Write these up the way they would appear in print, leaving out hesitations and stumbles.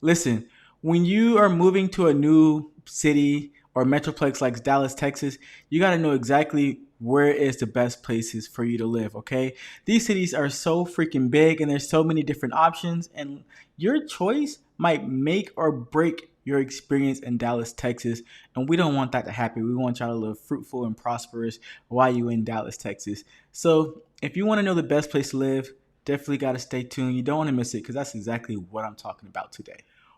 Listen, when you are moving to a new city or metroplex like Dallas, Texas, you got to know exactly where is the best places for you to live, okay? These cities are so freaking big and there's so many different options and your choice might make or break your experience in Dallas, Texas, and we don't want that to happen. We want y'all to live fruitful and prosperous while you in Dallas, Texas. So, if you want to know the best place to live, definitely got to stay tuned. You don't want to miss it because that's exactly what I'm talking about today.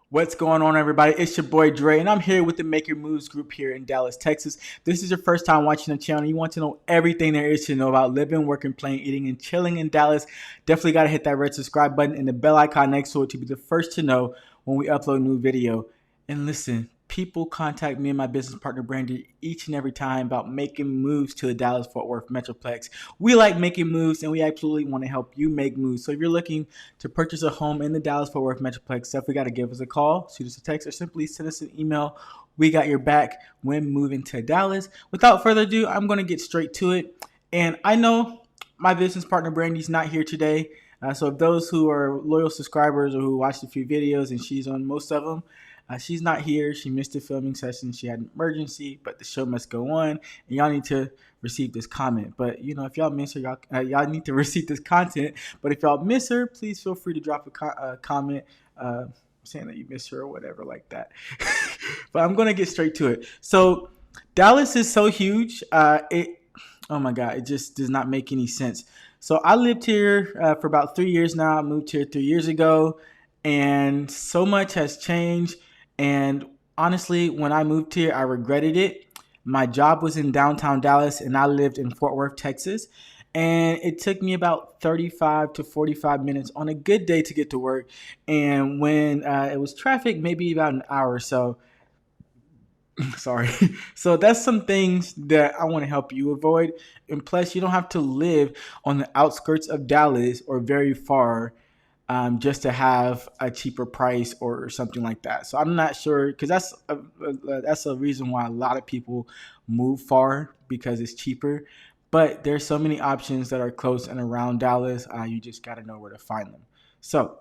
What's going on, everybody? It's your boy Dre, and I'm here with the Make Your Moves group here in Dallas, Texas. This is your first time watching the channel. You want to know everything there is to know about living, working, playing, eating, and chilling in Dallas. Definitely got to hit that red subscribe button and the bell icon next to it to be the first to know when we upload a new video. And listen, people contact me and my business partner Brandi each and every time about making moves to the Dallas-Fort Worth Metroplex. We like making moves and we absolutely want to help you make moves. So if you're looking to purchase a home in the Dallas-Fort Worth Metroplex, definitely got to give us a call, shoot us a text, or simply send us an email. We got your back when moving to Dallas. Without further ado, I'm going to get straight to it. And I know my business partner Brandi's not here today. So if those who are loyal subscribers or who watched a few videos, and she's on most of them, she's not here. She missed the filming session. She had an emergency, but the show must go on. And y'all need to receive this comment. But, you know, if y'all miss her, y'all need to receive this content. But if y'all miss her, please feel free to drop a comment saying that you miss her or whatever like that. But I'm going to get straight to it. So Dallas is so huge. Oh, my God, it just does not make any sense. So I lived here for about 3 years now. I moved here 3 years ago. And so much has changed. And honestly, when I moved here, I regretted it. My job was in downtown Dallas and I lived in Fort Worth, Texas. And it took me about 35 to 45 minutes on a good day to get to work. And when it was traffic, maybe about an hour or so. Sorry. So that's some things that I want to help you avoid. And plus, you don't have to live on the outskirts of Dallas or very far just to have a cheaper price or something like that. So I'm not sure because that's a reason why a lot of people move far because it's cheaper. But there's so many options that are close and around Dallas. You just got to know where to find them. So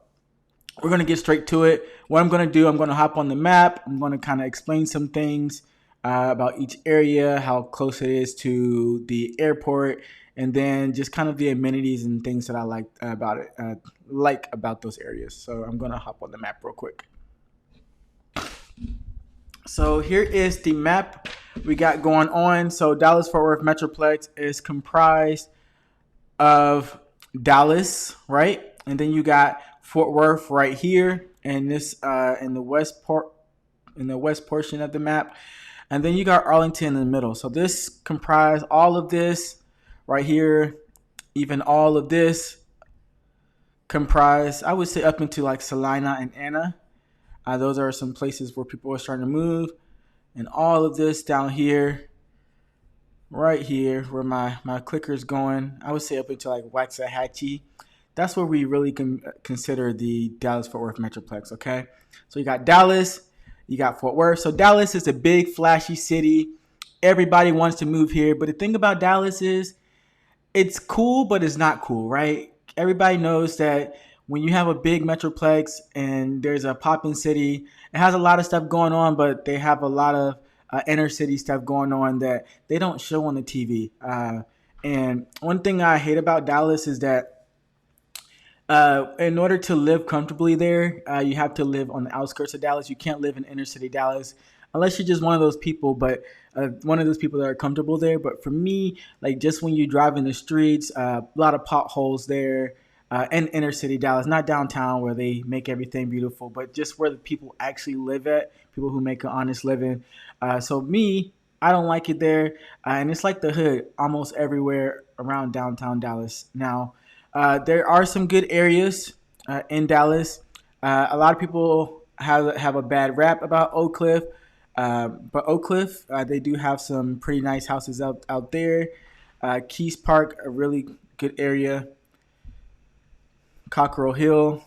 we're going to get straight to it. What I'm going to do, I'm going to hop on the map. I'm going to kind of explain some things about each area, how close it is to the airport, and then just kind of the amenities and things that I like about those areas. So I'm going to hop on the map real quick. So here is the map we got going on. So Dallas-Fort Worth Metroplex is comprised of Dallas, right? And then you got Fort Worth right here, and this in the west portion of the map, and then you got Arlington in the middle. So this comprised all of this right here, even all of this comprised, I would say, up into like Salina and Anna. Those are some places where people are starting to move, and all of this down here, right here, where my clicker is going, I would say up into like Waxahachie. That's where we really can consider the Dallas-Fort Worth Metroplex, okay? So you got Dallas, you got Fort Worth. So Dallas is a big, flashy city. Everybody wants to move here. But the thing about Dallas is it's cool, but it's not cool, right? Everybody knows that when you have a big Metroplex and there's a popping city, it has a lot of stuff going on, but they have a lot of inner city stuff going on that they don't show on the TV. And one thing I hate about Dallas is that in order to live comfortably there, you have to live on the outskirts of Dallas. You can't live in inner city Dallas unless you're just one of those people, but one of those people that are comfortable there. But for me, like just when you drive in the streets, a lot of potholes there in inner city Dallas, not downtown where they make everything beautiful, but just where the people actually live at, people who make an honest living. So me, I don't like it there. And it's like the hood almost everywhere around downtown Dallas. Now, there are some good areas in Dallas. A lot of people have a bad rap about Oak Cliff, but Oak Cliff, they do have some pretty nice houses out there. Keys Park, a really good area. Cockrell Hill.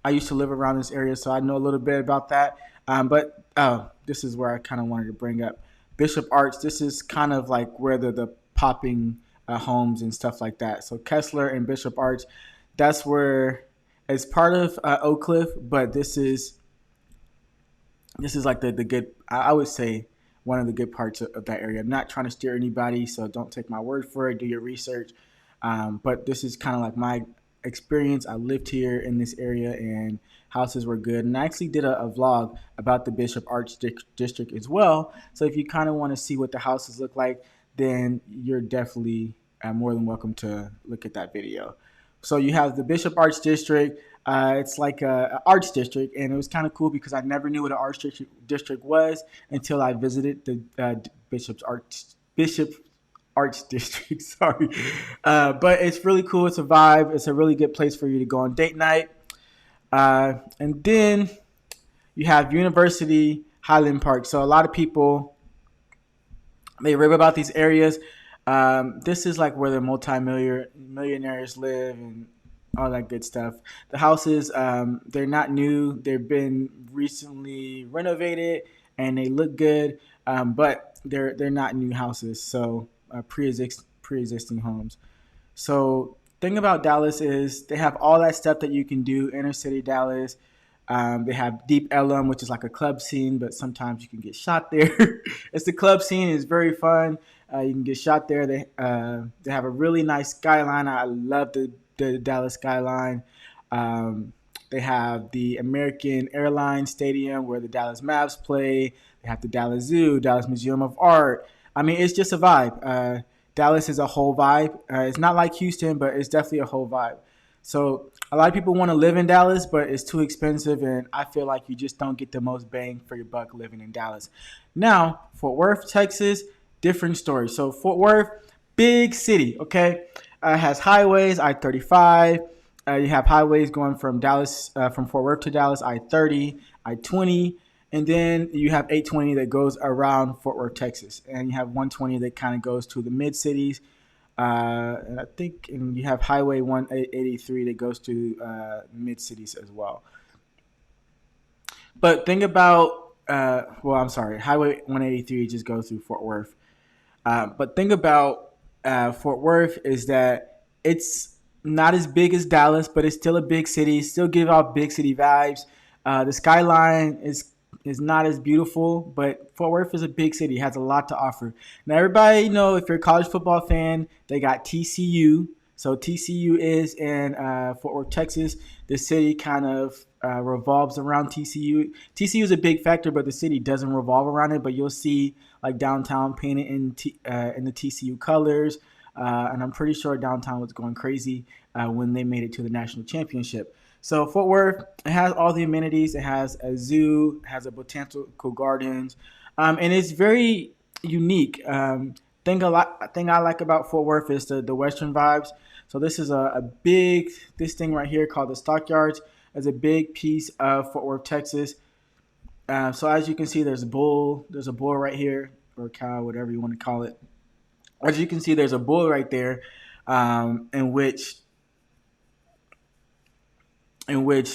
I used to live around this area, so I know a little bit about that. But this is where I kind of wanted to bring up Bishop Arts. This is kind of like where the popping homes and stuff like that. So Kessler and Bishop Arts, that's where It's part of Oak Cliff, but this is like the good. I would say one of the good parts of that area. I'm not trying to steer anybody, so don't take my word for it. Do your research. But this is kind of like my experience. I lived here in this area, and houses were good. And I actually did a vlog about the Bishop Arts District as well. So if you kind of want to see what the houses look like, then you're definitely more than welcome to look at that video. So you have the Bishop Arts District. It's like a arts district, and it was kind of cool because I never knew what an district was until I visited the Bishop Arts District. Sorry, but it's really cool. It's a vibe. It's a really good place for you to go on date night. And then you have University Highland Park. So a lot of people, they rave about these areas. This is like where the multi-millionaires live and all that good stuff. The houses, they're not new. They've been recently renovated and they look good, but they're not new houses. So pre-existing homes. So thing about Dallas is they have all that stuff that you can do inner city Dallas. They have Deep Ellum, which is like a club scene, but sometimes you can get shot there. It's the club scene. It's very fun. You can get shot there. They have a really nice skyline. I love the Dallas skyline. They have the American Airlines Stadium where the Dallas Mavs play. They have the Dallas Zoo, Dallas Museum of Art. I mean, it's just a vibe. Dallas is a whole vibe. It's not like Houston, but it's definitely a whole vibe. So a lot of people want to live in Dallas, but it's too expensive, and I feel like you just don't get the most bang for your buck living in Dallas. Now, Fort Worth, Texas, different story. So Fort Worth, big city, okay? Has highways, I-35. You have highways going from from Fort Worth to Dallas, I-30, I-20, and then you have 820 that goes around Fort Worth, Texas, and you have 120 that kind of goes to the mid cities. And I think you have Highway 183 that goes to mid cities as well. But think about, I'm sorry, Highway 183 just goes through Fort Worth. But think about Fort Worth is that it's not as big as Dallas, but it's still a big city. Still give off big city vibes. The skyline is not as beautiful, but Fort Worth is a big city. It has a lot to offer. Now, everybody know if you're a college football fan, they got TCU. So TCU is in Fort Worth, Texas. The city kind of revolves around TCU. TCU is a big factor, but the city doesn't revolve around it. But you'll see like downtown painted in the TCU colors. And I'm pretty sure downtown was going crazy when they made it to the national championship. So Fort Worth, it has all the amenities. It has a zoo, has a botanical gardens, and it's very unique. Thing I like about Fort Worth is the Western vibes. So this is this thing right here called the Stockyards is a big piece of Fort Worth, Texas. So as you can see, there's a bull right here, or a cow, whatever you want to call it. As you can see, there's a bull right there, in which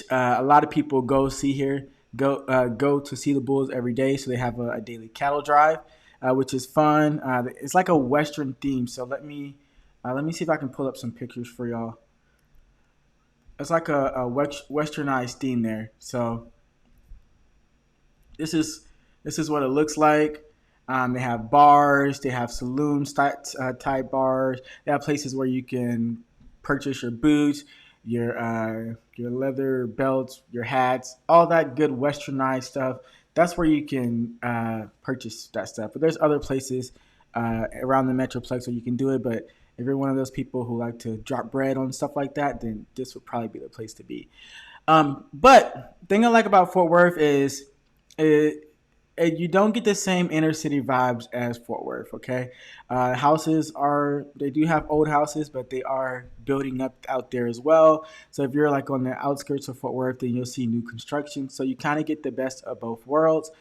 a lot of people go to see the bulls every day. So they have a daily cattle drive, which is fun. It's like a Western theme. So let me see if I can pull up some pictures for y'all. It's like a westernized theme there. So this is what it looks like. They have bars, they have saloon type bars. They have places where you can purchase your boots, your leather belts, your hats, all that good westernized stuff. That's where you can purchase that stuff. But there's other places around the Metroplex where you can do it. But if you're one of those people who like to drop bread on stuff like that, then this would probably be the place to be. But the thing I like about Fort Worth is you don't get the same inner city vibes as Fort Worth, okay? They do have old houses, but they are building up out there as well. So if you're like on the outskirts of Fort Worth, then you'll see new construction. So you kind of get the best of both worlds.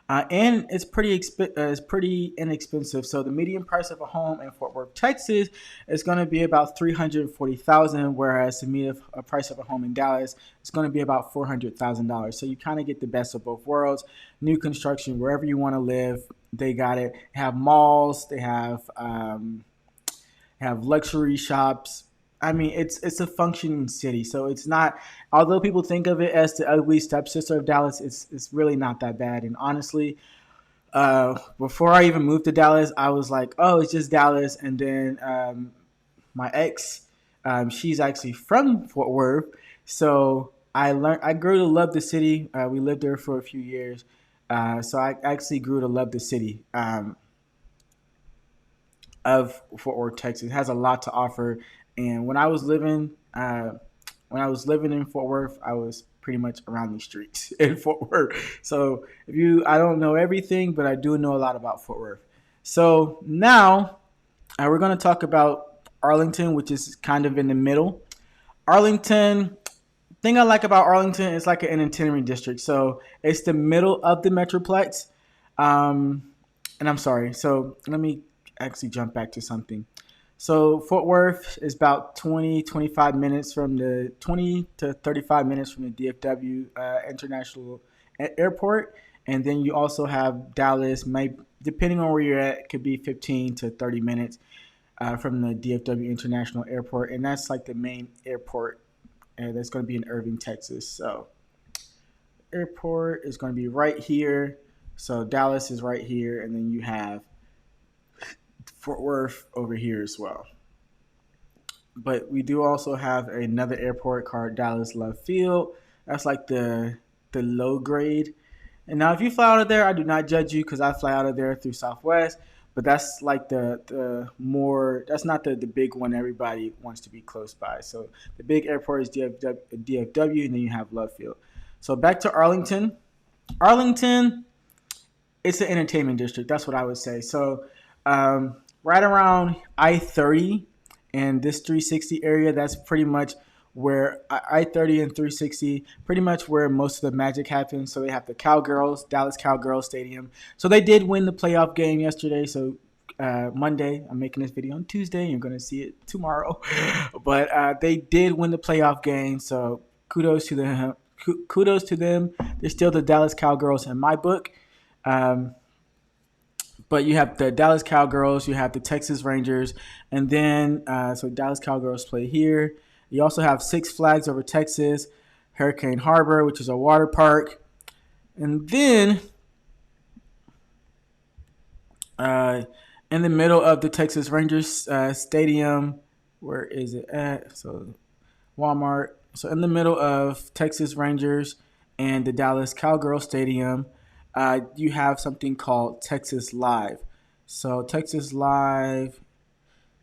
And it's pretty inexpensive. So the median price of a home in Fort Worth, Texas, is going to be about $340,000, whereas the median price of a home in Dallas is going to be about $400,000. So you kind of get the best of both worlds. New construction, wherever you want to live, they got it. They have malls. They have luxury shops. I mean, it's a functioning city, so it's not. Although people think of it as the ugly stepsister of Dallas, it's really not that bad. And honestly, before I even moved to Dallas, I was like, oh, it's just Dallas. And then my ex, she's actually from Fort Worth, so I grew to love the city. We lived there for a few years, so I actually grew to love the city. Of Fort Worth, Texas. It has a lot to offer. And when I was living in Fort Worth, I was pretty much around the streets in Fort Worth. So I don't know everything, but I do know a lot about Fort Worth. So now we're going to talk about Arlington, which is kind of in the middle. Arlington, thing I like about Arlington is like an entertainment district. So it's the middle of the Metroplex. Um, and I'm sorry. So let me actually jump back to something. So Fort Worth is about 25 minutes from the 20 to 35 minutes from the DFW International Airport. And then you also have Dallas, depending on where you're at, it could be 15 to 30 minutes from the DFW International Airport. And that's like the main airport that's going to be in Irving, Texas. So airport is going to be right here. So Dallas is right here. And then you have Fort Worth over here as well. But we do also have another airport called Dallas Love Field. That's like the low grade. And now if you fly out of there, I do not judge you because I fly out of there through Southwest. But that's like the more, that's not the big one everybody wants to be close by. So the big airport is DFW, and then you have Love Field. So back to Arlington. Arlington, it's an entertainment district. That's what I would say. So right around I-30 and this 360 area, that's pretty much where I-30 and 360, pretty much where most of the magic happens. So they have the Cowgirls, Dallas Cowgirls Stadium. So they did win the playoff game yesterday. So Monday, I'm making this video on Tuesday. You're going to see it tomorrow. But they did win the playoff game. So kudos to them. Kudos to them. They're still the Dallas Cowgirls in my book. But you have the Dallas Cowgirls, you have the Texas Rangers, and then so Dallas Cowgirls play here. You also have Six Flags over Texas, Hurricane Harbor, which is a water park, and then in the middle of the Texas Rangers stadium, where is it at? So Walmart. So in the middle of Texas Rangers and the Dallas Cowgirls Stadium, you have something called Texas Live. So Texas Live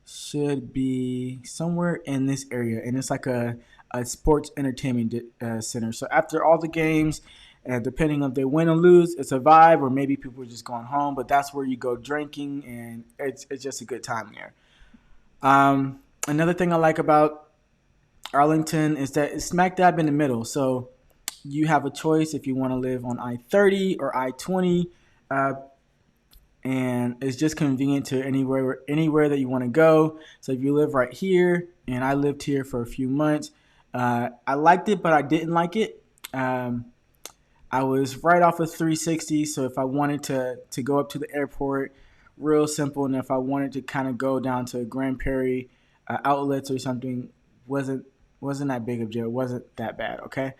should be somewhere in this area, and it's like a sports entertainment center. So after all the games, depending on if they win or lose, it's a vibe, or maybe people are just going home. But that's where you go drinking, and it's just a good time there. Another thing I like about Arlington is that it's smack dab in the middle. So you have a choice if you want to live on I-30 or I-20, and it's just convenient to anywhere that you want to go. So if you live right here, and I lived here for a few months, I liked it, but I didn't like it. I was right off of 360, so if I wanted to go up to the airport, real simple. And if I wanted to kind of go down to Grand Prairie outlets or something, wasn't that big of a deal. It wasn't that bad, okay?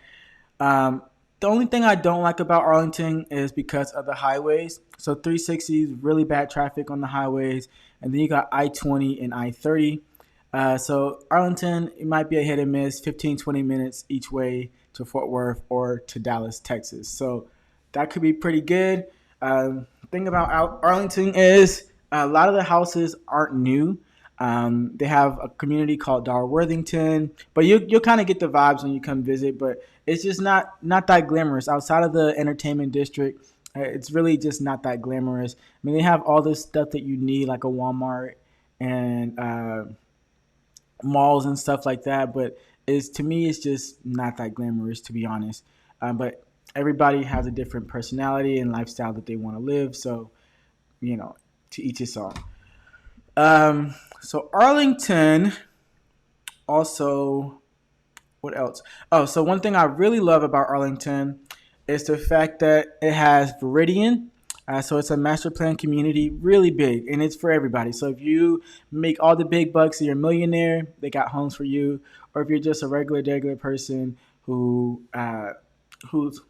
The only thing I don't like about Arlington is because of the highways. So 360 is really bad traffic on the highways. And then you got I-20 and I-30. So Arlington, it might be a hit and miss, 15, 20 minutes each way to Fort Worth or to Dallas, Texas. So that could be pretty good. Thing about Arlington is a lot of the houses aren't new. They have a community called Darworthington, but you'll kind of get the vibes when you come visit. But it's just not that glamorous. Outside of the entertainment district, it's really just not that glamorous. I mean, they have all this stuff that you need, like a Walmart and malls and stuff like that. But to me, it's just not that glamorous, to be honest. But everybody has a different personality and lifestyle that they want to live. So, to each his own. So Arlington also, what else? Oh, so one thing I really love about Arlington is the fact that it has Veridian. So it's a master plan community, really big, and it's for everybody. So if you make all the big bucks and you're a millionaire, they got homes for you. Or if you're just a regular person who's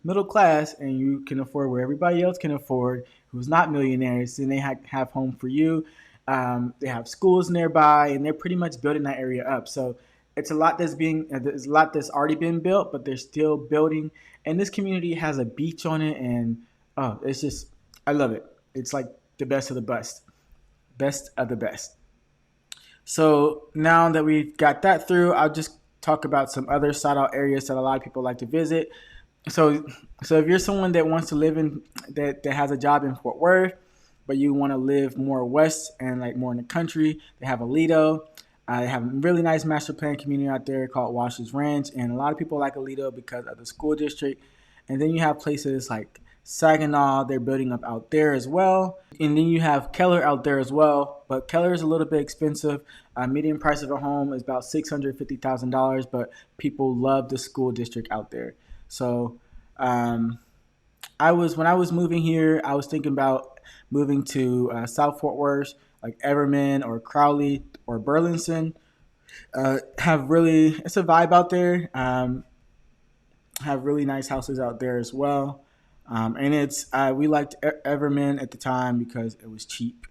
middle class and you can afford where everybody else can afford, who's not millionaires, then they have home for you. They have schools nearby, and they're pretty much building that area up. So it's a lot there's a lot that's already been built, but they're still building. And this community has a beach on it, and oh, it's just I love it. It's like the best of the best of the best. So now that we've got that through, I'll just talk about some other side out areas that a lot of people like to visit. So, so if you're someone that wants to live in that has a job in Fort Worth, but you want to live more west and like more in the country, they have Alito. They have a really nice master plan community out there called Wash's Ranch, and a lot of people like Alito because of the school district. And then you have places like Saginaw, they're building up out there as well. And then you have Keller out there as well, but Keller is a little bit expensive. Median price of a home is about $650,000, but people love the school district out there. So when I was moving here, I was thinking about moving to South Fort Worth, like Everman or Crowley or Burlington. Have really it's a vibe out there. Have really nice houses out there as well. And it's we liked Everman at the time because it was cheap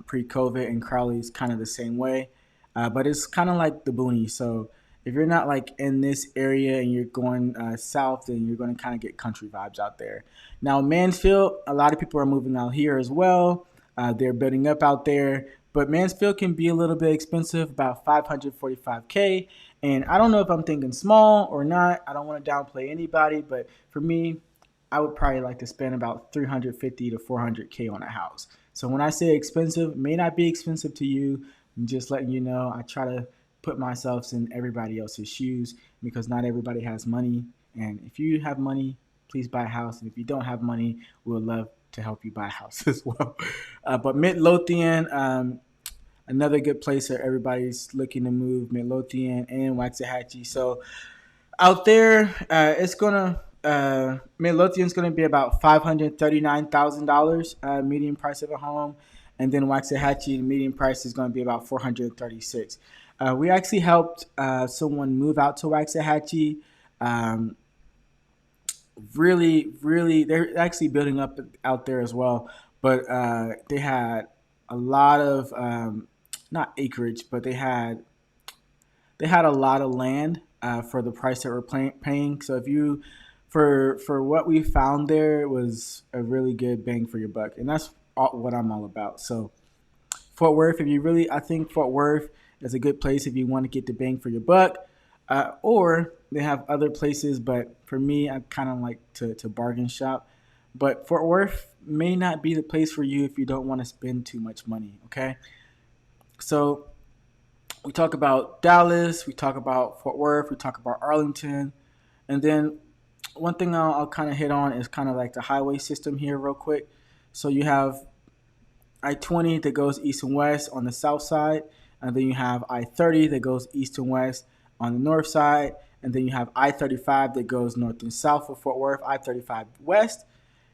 pre-COVID, and Crowley's kind of the same way, but it's kind of like the boonies. So if you're not like in this area and you're going south, then you're going to kind of get country vibes out there. Now Mansfield, a lot of people are moving out here as well. They're building up out there, but Mansfield can be a little bit expensive, about 545K. And I don't know if I'm thinking small or not. I don't want to downplay anybody, but for me, I would probably like to spend about 350 to 400K on a house. So when I say expensive, it may not be expensive to you. I'm just letting you know. I try to put myself in everybody else's shoes because not everybody has money. And if you have money, please buy a house. And if you don't have money, we would love to help you buy a house as well. But Midlothian, another good place where everybody's looking to move, Midlothian and Waxahachie. So out there, it's gonna Midlothian's gonna be about $539,000 median price of a home, and then Waxahachie the median price is gonna be about 436. We actually helped someone move out to Waxahachie. Um, really, they're actually building up out there as well, but they had a lot of not acreage, but they had a lot of land for the price that we're paying. So if you for what we found there, it was a really good bang for your buck, and that's what I'm all about. So Fort Worth, I think Fort Worth is a good place if you want to get the bang for your buck. Or they have other places, but for me, I kind of like to bargain shop. But Fort Worth may not be the place for you if you don't want to spend too much money. Okay, so we talk about Dallas, we talk about Fort Worth, we talk about Arlington, and then one thing I'll kind of hit on is kind of like the highway system here, real quick. So you have I-20 that goes east and west on the south side, and then you have I-30 that goes east and west on the north side, and then you have I-35 that goes north and south of Fort Worth, I-35 west.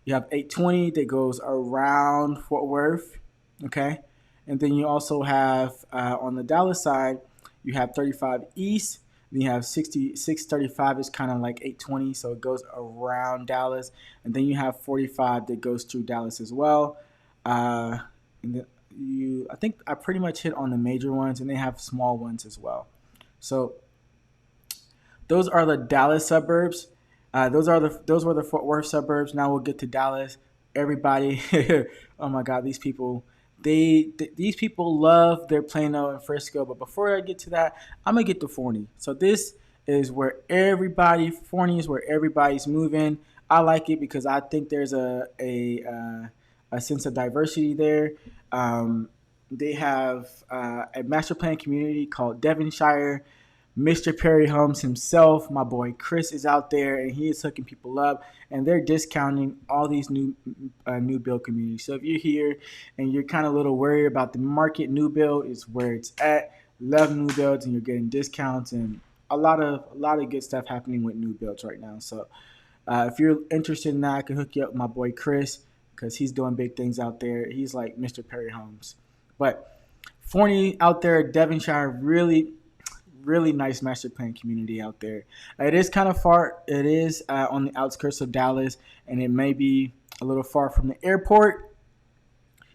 You have 820 that goes around Fort Worth, okay? And then you also have, on the Dallas side, you have 35 east, then you have 635 is kind of like 820, so it goes around Dallas. And then you have 45 that goes through Dallas as well. And I think I pretty much hit on the major ones, and they have small ones as well. So those are the Dallas suburbs. Those were the Fort Worth suburbs. Now we'll get to Dallas. Everybody, oh my God, these people. These people love their Plano and Frisco, but before I get to that, I'm gonna get to Forney. So this is where Forney is where everybody's moving. I like it because I think there's a sense of diversity there. They have a master plan community called Devonshire. Mr. Perry Holmes himself, my boy Chris, is out there, and he is hooking people up, and they're discounting all these new build communities. So if you're here and you're kind of a little worried about the market, new build is where it's at. Love new builds, and you're getting discounts and a lot of good stuff happening with new builds right now. So if you're interested in that, I can hook you up with my boy Chris. because he's doing big things out there. He's like Mr. Perry Holmes. But Forney out there, Devonshire, really, really nice master plan community out there. It is kind of far. It is on the outskirts of Dallas, and it may be a little far from the airport.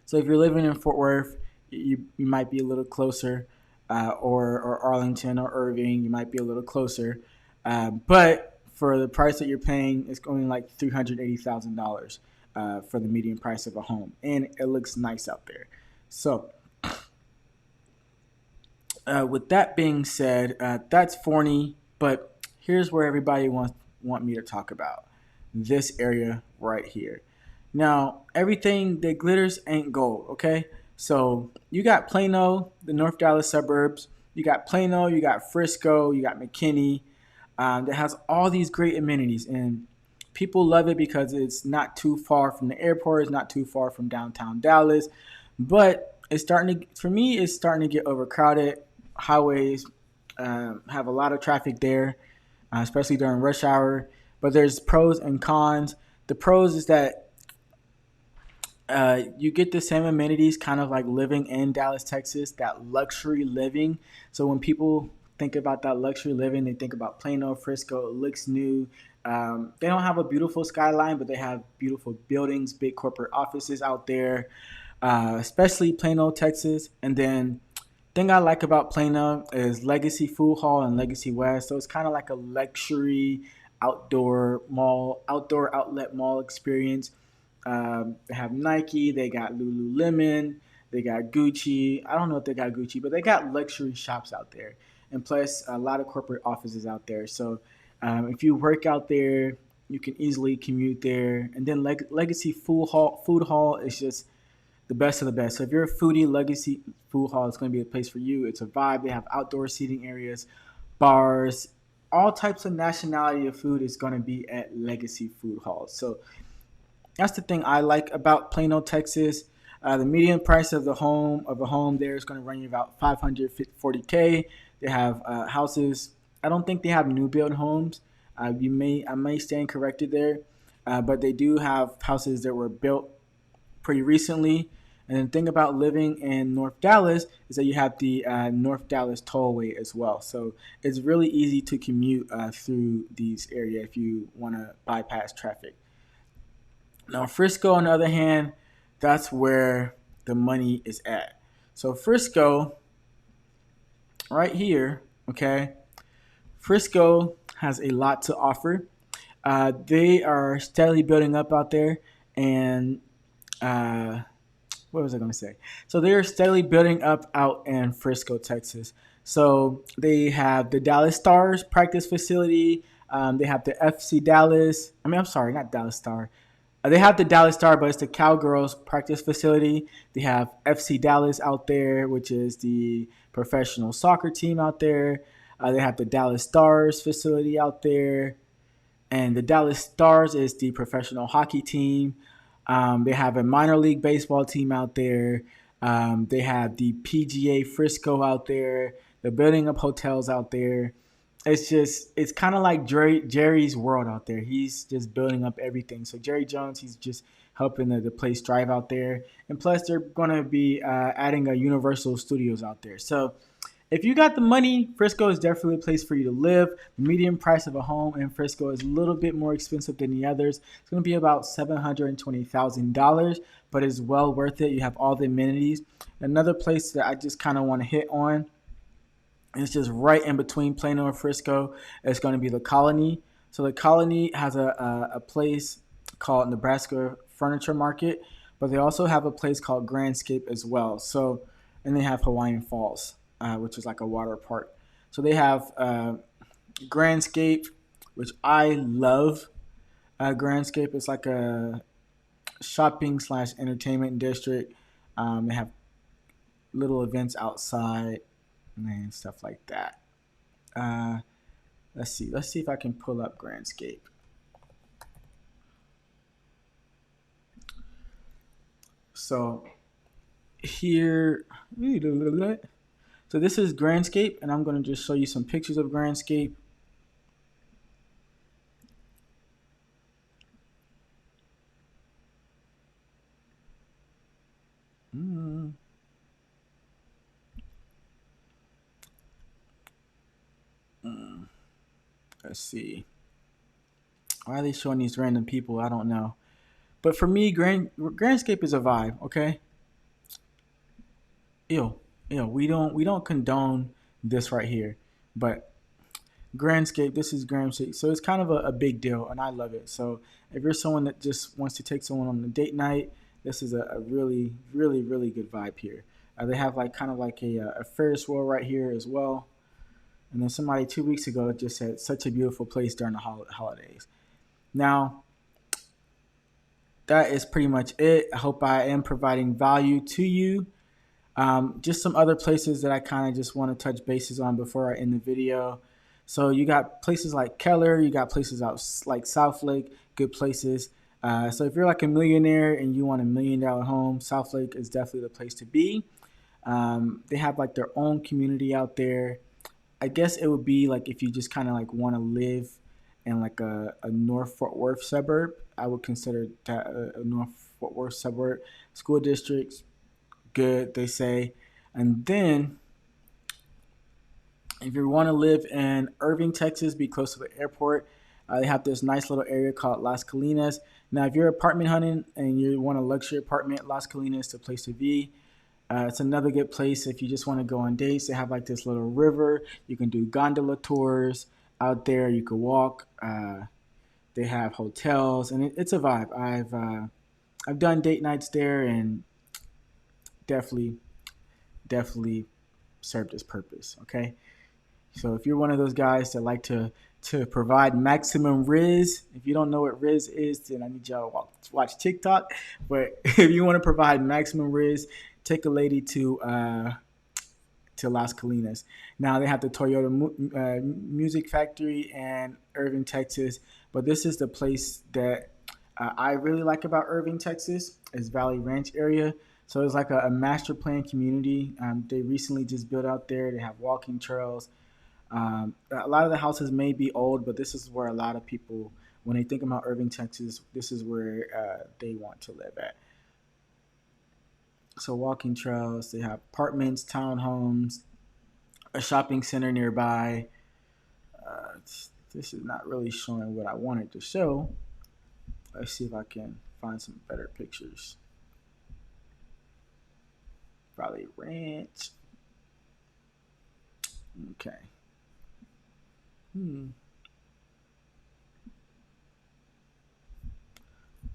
So if you're living in Fort Worth, you might be a little closer, or Arlington or Irving, you might be a little closer. But for the price that you're paying, it's going like $380,000 for the median price of a home, and it looks nice out there. So with that being said, that's Forney. But here's where everybody want me to talk about this area right here. Now, everything that glitters ain't gold, okay? So you got Plano, the North Dallas suburbs. You got Plano, you got Frisco, you got McKinney. That has all these great amenities, and people love it because it's not too far from the airport. It's not too far from downtown Dallas, but it's starting to, for me, it's starting to get overcrowded. Highways have a lot of traffic there, especially during rush hour. But there's pros and cons. The pros is that you get the same amenities, kind of like living in Dallas, Texas, that luxury living. So when people think about that luxury living, they think about Plano, Frisco. It looks new. They don't have a beautiful skyline, but they have beautiful buildings, big corporate offices out there, especially Plano, Texas. And then thing I like about Plano is Legacy Food Hall and Legacy West. So it's kind of like a luxury outdoor outlet mall experience. They have Nike, they got Lululemon, they got Gucci. I don't know if they got Gucci, but they got luxury shops out there, and plus a lot of corporate offices out there. So if you work out there, you can easily commute there. And then Legacy Food Hall is just the best of the best. So if you're a foodie, Legacy Food Hall is going to be a place for you. It's a vibe. They have outdoor seating areas, bars, all types of nationality of food is going to be at Legacy Food Hall. So that's the thing I like about Plano, Texas. The median price of a home there is going to run you about $540K. They have houses. I don't think they have new build homes. I may stand corrected there, but they do have houses that were built pretty recently. And the thing about living in North Dallas is that you have the North Dallas Tollway as well. So it's really easy to commute through these areas if you want to bypass traffic. Now, Frisco, on the other hand, that's where the money is at. So Frisco, right here, okay, Frisco has a lot to offer. They are steadily building up out there, and what was I going to say? So they are steadily building up out in Frisco, Texas. So they have the Dallas Stars practice facility. They have the FC Dallas. I'm sorry, not Dallas Star. They have the Dallas Star, but it's the Cowgirls practice facility. They have FC Dallas out there, which is the professional soccer team out there. They have the Dallas Stars facility out there. And the Dallas Stars is the professional hockey team. They have a minor league baseball team out there. They have the PGA Frisco out there. They're building up hotels out there. It's kind of like Jerry's world out there. He's just building up everything. So Jerry Jones, he's just helping the place drive out there. And plus, they're going to be adding a Universal Studios out there. So if you got the money, Frisco is definitely a place for you to live. The median price of a home in Frisco is a little bit more expensive than the others. It's going to be about $720,000, but it's well worth it. You have all the amenities. Another place that I just kind of want to hit on, and it's just right in between Plano and Frisco, it's going to be the Colony. So the Colony has a place called Nebraska Furniture Market, but they also have a place called Grandscape as well. So, and they have Hawaiian Falls, which is like a water park. So they have Grandscape, which I love. Grandscape is like a shopping/entertainment district. They have little events outside and stuff like that. Let's see if I can pull up Grandscape. So here, so this is Grandscape, and I'm going to just show you some pictures of Grandscape. Mm, mm, let's see. Why are they showing these random people? I don't know. But for me, Grandscape is a vibe. Okay, ew, ew. We don't condone this right here, but Grandscape, this is Grandscape, so it's kind of a big deal, and I love it. So if you're someone that just wants to take someone on a date night, this is a really, really, really good vibe here. They have like kind of like a Ferris wheel right here as well. And then somebody 2 weeks ago just said such a beautiful place during the holidays. Now that is pretty much it. I hope I am providing value to you. Just some other places that I kind of just want to touch bases on before I end the video. So you got places like Keller, you got places out like South Lake, good places. So if you're like a millionaire and you want $1 million home, South Lake is definitely the place to be. They have like their own community out there. I guess it would be like if you just kind of like want to live in like a North Fort Worth suburb. I would consider that a North Fort Worth suburb. School districts, good, they say. And then if you want to live in Irving, Texas, be close to the airport, they have this nice little area called Las Colinas. Now, if you're apartment hunting and you want a luxury apartment, Las Colinas is the place to be. It's another good place if you just want to go on dates. They have like this little river. You can do gondola tours out there. You can walk. They have hotels, and it's a vibe. I've done date nights there, and definitely definitely served its purpose. Okay, so if you're one of those guys that like to provide maximum riz, if you don't know what riz is, then I need y'all to watch TikTok. But if you want to provide maximum riz, take a lady to Las Colinas. Now they have the Toyota Music Factory in Irving, Texas, but this is the place that I really like about Irving, Texas, is Valley Ranch area. So it's like a master plan community. They recently just built out there. They have walking trails. A lot of the houses may be old, but this is where a lot of people, when they think about Irving, Texas, this is where they want to live at. So walking trails, they have apartments, townhomes, a shopping center nearby. Uh, this is not really showing what I wanted to show. Let's see if I can find some better pictures. Valley Ranch. Okay. Hmm.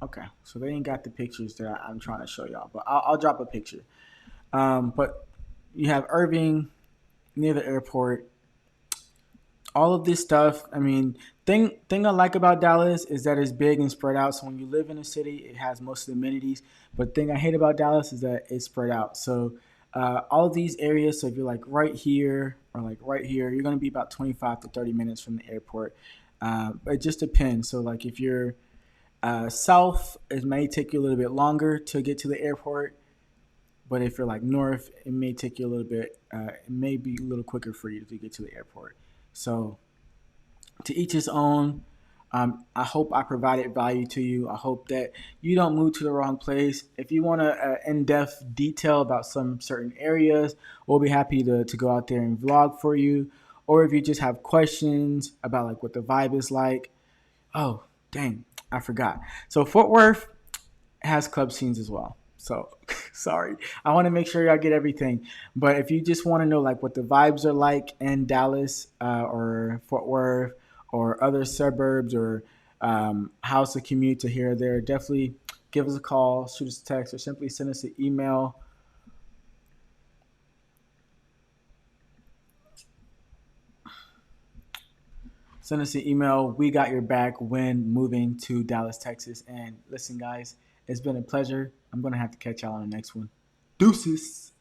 Okay. So they ain't got the pictures that I'm trying to show y'all, but I'll drop a picture. But you have Irving near the airport. All of this stuff. I mean, thing I like about Dallas is that it's big and spread out. So when you live in a city, it has most of the amenities. But the thing I hate about Dallas is that it's spread out. So all of these areas. So if you're like right here or like right here, you're going to be about 25 to 30 minutes from the airport. It just depends. So like if you're south, it may take you a little bit longer to get to the airport. But if you're like north, it may take you a little bit. It may be a little quicker for you to get to the airport. So to each his own. I hope I provided value to you. I hope that you don't move to the wrong place. If you want to in-depth detail about some certain areas, we'll be happy to go out there and vlog for you. Or if you just have questions about like what the vibe is like. Oh, dang, I forgot. So Fort Worth has club scenes as well. So sorry, I want to make sure y'all get everything. But if you just want to know like what the vibes are like in Dallas or Fort Worth or other suburbs or how's the commute to here or there, definitely give us a call, shoot us a text, or simply send us an email. Send us an email. We got your back when moving to Dallas, Texas. And listen, guys, it's been a pleasure. I'm going to have to catch y'all on the next one. Deuces.